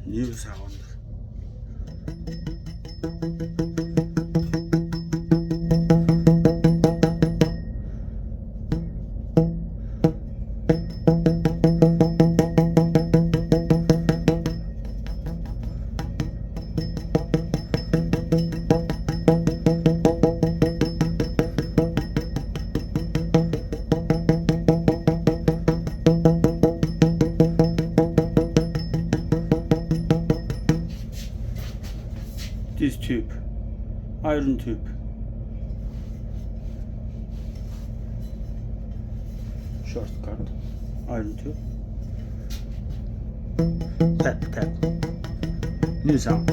New sound. This tube, iron tube. Shortcut, iron tube. Tap tap. New sound.